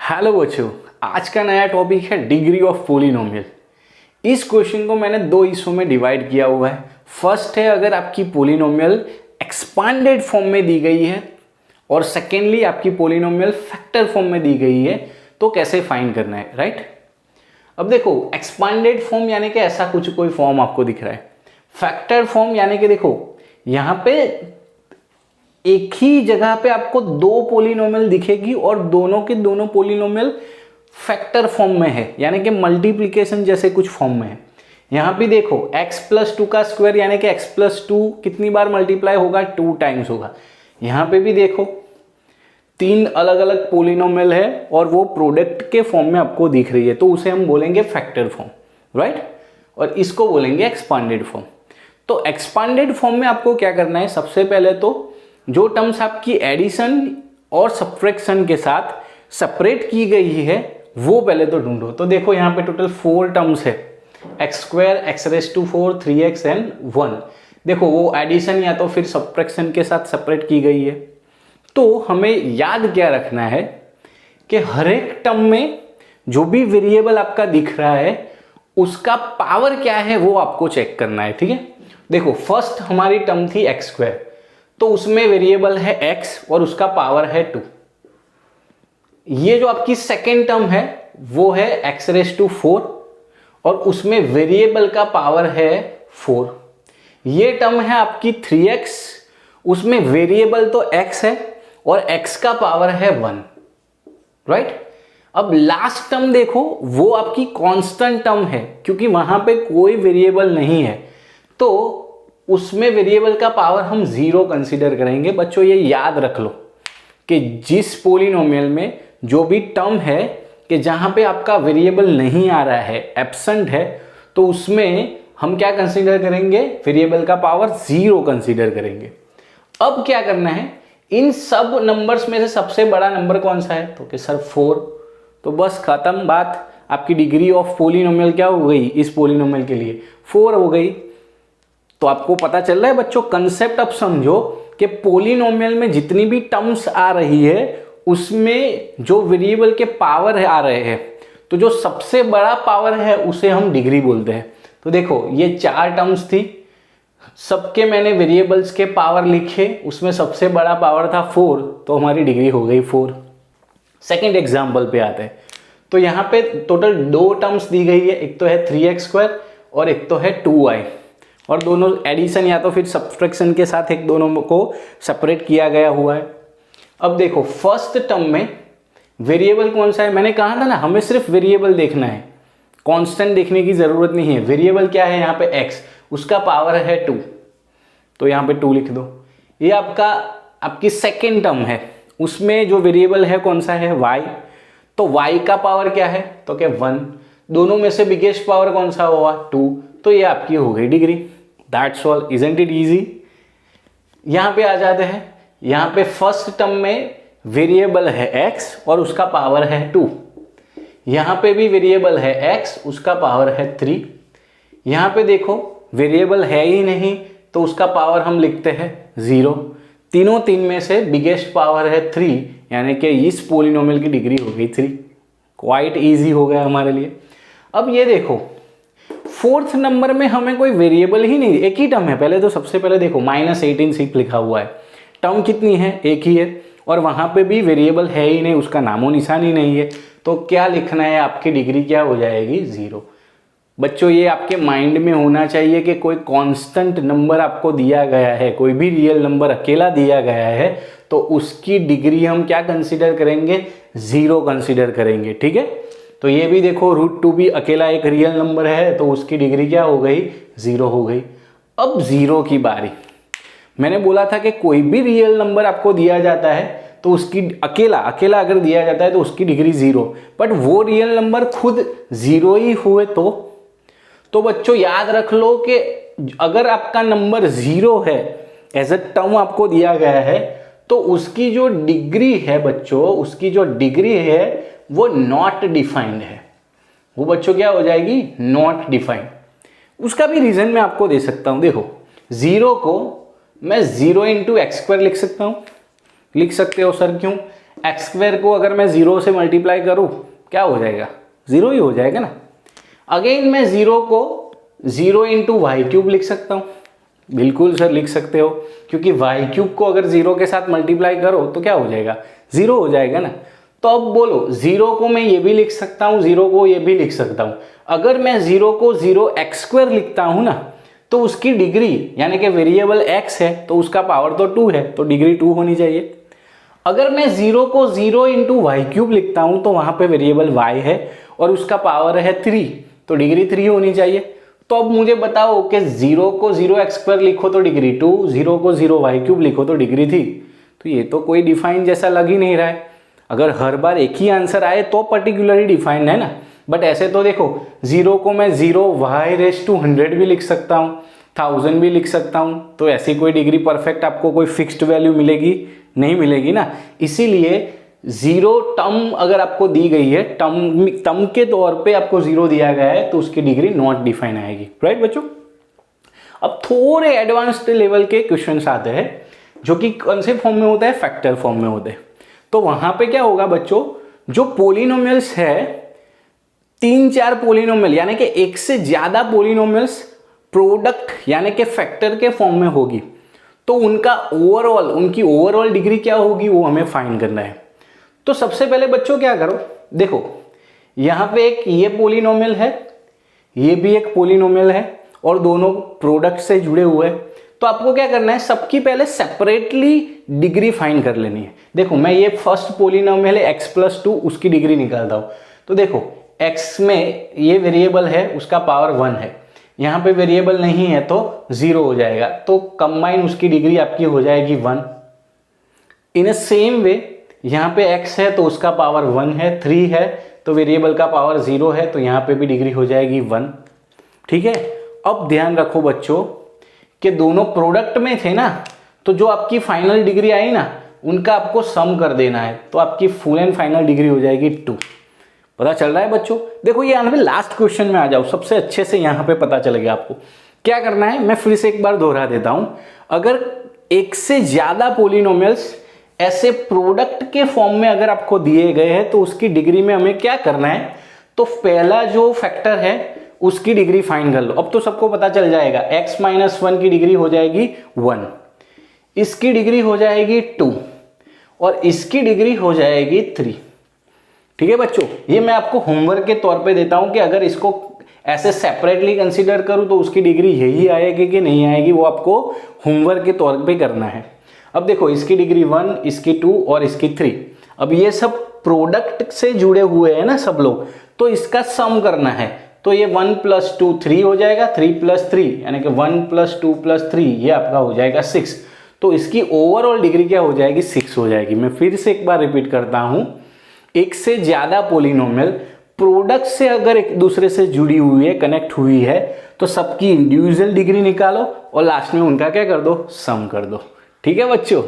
Hello बच्चों, आज का नया टॉपिक है डिग्री ऑफ पोलिनोमियल। इस क्वेश्चन को मैंने दो हिस्सों में डिवाइड किया हुआ है। फर्स्ट है अगर आपकी पोलिनोमियल एक्सपांडेड फॉर्म में दी गई है, और सेकेंडली आपकी पोलिनोमियल फैक्टर फॉर्म में दी गई है तो कैसे फाइंड करना है, राइट। अब देखो, एक्सपांडेड फॉर्म यानी कि ऐसा कुछ कोई फॉर्म आपको दिख रहा है। फैक्टर फॉर्म यानी कि देखो यहाँ पे एक ही जगह पे आपको दो पोलिनोमियल दिखेगी और दोनों के दोनों पोलिनोमियल फैक्टर फॉर्म में है, यानी कि मल्टीप्लिकेशन जैसे कुछ फॉर्म में है। यहां भी देखो x+2 का स्क्वायर यानी कि x+2 कितनी बार मल्टीप्लाई होगा, 2 टाइम्स होगा। यहां पे भी देखो तीन अलग अलग पोलिनोमियल है और वो प्रोडक्ट के फॉर्म में आपको दिख रही है, तो उसे हम बोलेंगे फैक्टर फॉर्म, राइट। और इसको बोलेंगे एक्सपांडेड फॉर्म। तो एक्सपांडेड फॉर्म में आपको क्या करना है, सबसे पहले तो जो टर्म्स आपकी एडिशन और सब्ट्रैक्शन के साथ सेपरेट की गई है वो पहले तो ढूंढो। तो देखो यहाँ पे टोटल 4 टर्म्स है, x² x⁴ 3x एंड 1। देखो वो एडिशन या तो फिर सब्ट्रैक्शन के साथ सेपरेट की गई है। तो हमें याद क्या रखना है कि हर एक टर्म में जो भी वेरिएबल आपका दिख रहा है उसका पावर क्या है वो आपको चेक करना है, ठीक है। देखो फर्स्ट हमारी टर्म थी x², तो उसमें वेरिएबल है x और उसका पावर है 2। ये जो आपकी सेकेंड टर्म है वो है x⁴ और उसमें वेरिएबल का पावर है 4। ये टर्म है आपकी 3x, उसमें वेरिएबल तो x है और x का पावर है 1, राइट। अब लास्ट टर्म देखो वो आपकी कांस्टेंट टर्म है, क्योंकि वहां पे कोई वेरिएबल नहीं है तो उसमें वेरिएबल का पावर हम 0 कंसीडर करेंगे। बच्चों ये याद रख लो कि जिस पोलिनोमियल में जो भी टर्म है कि जहां पे आपका वेरिएबल नहीं आ रहा है, एब्सेंट है, तो उसमें हम क्या कंसीडर करेंगे, वेरिएबल का पावर 0 कंसीडर करेंगे। अब क्या करना है, इन सब नंबर्स में से सबसे बड़ा नंबर कौन सा है, तो कि सर 4। तो बस खत्म बात, आपकी डिग्री ऑफ पोलिनोमियल क्या हो गई, इस पोलिनोमियल के लिए 4 हो गई। तो आपको पता चल रहा है बच्चों, कंसेप्ट अब समझो कि पोलिनोमियल में जितनी भी टर्म्स आ रही है उसमें जो वेरिएबल के पावर आ रहे हैं, तो जो सबसे बड़ा पावर है उसे हम डिग्री बोलते हैं। तो देखो ये 4 टर्म्स थी, सबके मैंने वेरिएबल्स के पावर लिखे, उसमें सबसे बड़ा पावर था 4, तो हमारी डिग्री हो गई 4। सेकेंड एग्जाम्पल पे आते हैं। तो यहाँ पे टोटल 2 टर्म्स दी गई है, एक तो है 3x² और एक तो है 2y, और दोनों एडिशन या तो फिर सब्ट्रैक्शन के साथ एक दोनों को सेपरेट किया गया हुआ है। अब देखो फर्स्ट टर्म में वेरिएबल कौन सा है, मैंने कहा था ना हमें सिर्फ वेरिएबल देखना है, कांस्टेंट देखने की जरूरत नहीं है। वेरिएबल क्या है यहाँ पे x, उसका पावर है 2, तो यहाँ पे 2 लिख दो। ये आपकी सेकेंड टर्म है, उसमें जो वेरिएबल है कौन सा है, y, तो y का पावर क्या है, तो क्या 1। दोनों में से बिगेस्ट पावर कौन सा हुआ, 2, तो ये आपकी हो गई degree. That's all, isn't it easy. यहां पे आ जाते हैं, यहां पे फर्स्ट टर्म में वेरिएबल है x और उसका पावर है 2। यहां पे भी वेरिएबल है x, उसका पावर है 3। यहां पे देखो वेरिएबल है ही नहीं तो उसका पावर हम लिखते हैं 0। तीनों तीन में से बिगेस्ट पावर है 3, यानी कि इस पोलिनोमियल की डिग्री हो गई 3। क्वाइट ईजी हो गया हमारे लिए। अब ये देखो फोर्थ नंबर में हमें कोई वेरिएबल ही नहीं, एक ही टर्म है। पहले तो सबसे पहले देखो -18 लिखा हुआ है, टर्म कितनी है, एक ही है, और वहां पे भी वेरिएबल है ही नहीं, उसका नामो निशान ही नहीं है, तो क्या लिखना है, आपकी डिग्री क्या हो जाएगी, 0। बच्चों ये आपके माइंड में होना चाहिए कि कोई कांस्टेंट नंबर आपको दिया गया है, कोई भी रियल नंबर अकेला दिया गया है, तो उसकी डिग्री हम क्या कंसीडर करेंगे, 0 कंसीडर करेंगे, ठीक है। तो ये भी देखो √2 भी अकेला एक रियल नंबर है, तो उसकी डिग्री क्या हो गई, 0 हो गई। अब 0 की बारी, मैंने बोला था कि कोई भी रियल नंबर आपको दिया जाता है तो उसकी अकेला अगर दिया जाता है तो उसकी डिग्री 0, बट वो रियल नंबर खुद 0 ही हुए तो बच्चों याद रख लो कि अगर आपका नंबर 0 है, एज अ टर्म आपको दिया गया है, तो उसकी जो डिग्री है बच्चों, उसकी जो डिग्री है वो नॉट डिफाइंड है। वो बच्चों क्या हो जाएगी, नॉट डिफाइंड। उसका भी रीजन मैं आपको दे सकता हूं। देखो 0 को मैं 0 × x² लिख सकता हूं, लिख सकते हो सर क्यों, एक्स स्क्वायर को अगर मैं 0 से मल्टीप्लाई करूँ क्या हो जाएगा, 0 ही हो जाएगा ना। अगेन मैं 0 को 0 इंटू वाई क्यूब लिख सकता हूँ। बिल्कुल सर लिख सकते हो, क्योंकि वाई क्यूब को अगर 0 के साथ मल्टीप्लाई करो तो क्या हो जाएगा, 0 हो जाएगा ना। तो अब बोलो 0 को मैं ये भी लिख सकता हूँ, 0 को ये भी लिख सकता हूँ। अगर मैं 0 को 0 एक्स स्क्वायर लिखता हूँ ना, तो उसकी डिग्री यानी कि वेरिएबल x है तो उसका पावर तो 2 है, तो डिग्री 2 होनी चाहिए। अगर मैं 0 को 0 इंटू वाई क्यूब लिखता हूँ तो वहां पे वेरिएबल y है और उसका पावर है 3, तो डिग्री 3 होनी चाहिए। तो अब मुझे बताओ कि 0 को 0 एक्स स्क्वायर लिखो तो डिग्री 2, 0 को 0 वाई क्यूब लिखो तो डिग्री 3। तो ये तो कोई डिफाइन जैसा लग ही नहीं रहा है। अगर हर बार एक ही आंसर आए तो पर्टिकुलरली डिफाइंड है ना, बट ऐसे तो देखो 0 को मैं 0 वाई रेस टू 100 भी लिख सकता हूँ, 1000 भी लिख सकता हूँ। तो ऐसी कोई डिग्री परफेक्ट आपको कोई फिक्स्ड वैल्यू मिलेगी नहीं मिलेगी ना। इसीलिए 0 टर्म अगर आपको दी गई है, टर्म के तौर पे आपको 0 दिया गया है तो उसकी डिग्री नॉट डिफाइन आएगी। राइट बच्चों, अब थोड़े एडवांस्ड लेवल के क्वेश्चंस आते हैं जो कि कौन से फॉर्म में होता है, फैक्टर फॉर्म में होते हैं। तो वहां पे क्या होगा बच्चों, जो पोलिनोमियल्स है 3-4 पोलिनोमियल यानी कि एक से ज्यादा पोलिनोमियल्स प्रोडक्ट यानी कि फैक्टर के फॉर्म में होगी, तो उनकी ओवरऑल डिग्री क्या होगी वो हमें फाइंड करना है। तो सबसे पहले बच्चों क्या करो, देखो यहां पे एक ये पोलिनोमियल है, ये भी एक पोलिनोमियल है और दोनों प्रोडक्ट से जुड़े हुए हैं। तो आपको क्या करना है, सबकी पहले सेपरेटली डिग्री फाइंड कर लेनी है। देखो मैं ये फर्स्ट पोलिनोमियल है x+2, उसकी डिग्री निकालता हूं। तो देखो x में ये वेरिएबल है, उसका पावर 1 है, यहाँ पे वेरिएबल नहीं है तो 0 हो जाएगा, तो कंबाइन उसकी डिग्री आपकी हो जाएगी 1। इन अ सेम वे यहाँ पे x है तो उसका पावर 1 है, 3 है तो वेरिएबल का पावर 0 है, तो यहाँ पे भी डिग्री हो जाएगी 1। ठीक है, अब ध्यान रखो बच्चों कि दोनों प्रोडक्ट में थे ना, तो जो आपकी फाइनल डिग्री आई ना उनका आपको सम कर देना है, तो आपकी फुल एंड फाइनल डिग्री हो जाएगी 2। पता चल रहा है बच्चों। देखो ये यहाँ पे लास्ट क्वेश्चन में आ जाओ, सबसे अच्छे से यहाँ पे पता चल गया आपको क्या करना है। मैं फिर से एक बार दोहरा देता हूं, अगर एक से ज्यादा पोलिनोमियल्स ऐसे प्रोडक्ट के फॉर्म में अगर आपको दिए गए हैं तो उसकी डिग्री में हमें क्या करना है, तो पहला जो फैक्टर है उसकी डिग्री फाइंड कर लो। अब तो सबको पता चल जाएगा x-1 की डिग्री हो जाएगी 1, इसकी डिग्री हो जाएगी 2 और इसकी डिग्री हो जाएगी 3। ठीक है बच्चों, ये मैं आपको होमवर्क के तौर पे देता हूं कि अगर इसको ऐसे सेपरेटली कंसीडर करूं तो उसकी डिग्री यही आएगी कि नहीं आएगी, वो आपको होमवर्क के तौर पे करना है। अब देखो इसकी डिग्री 1, इसकी 2 और इसकी 3। अब ये सब प्रोडक्ट से जुड़े हुए हैं ना सब लोग, तो इसका सम करना है। तो ये 1 + 2 3 हो जाएगा, 3 + 3 यानी कि 1 + 2 + 3 ये आपका हो जाएगा 6। तो इसकी ओवरऑल डिग्री क्या हो जाएगी, 6 हो जाएगी। मैं फिर से एक बार रिपीट करता हूं, एक से ज्यादा पोलिनोमियल प्रोडक्ट से अगर एक दूसरे से जुड़ी हुई है, कनेक्ट हुई है, तो सबकी इंडिविजुअल डिग्री निकालो और लास्ट में उनका क्या कर दो, सम कर दो। ठीक है बच्चों।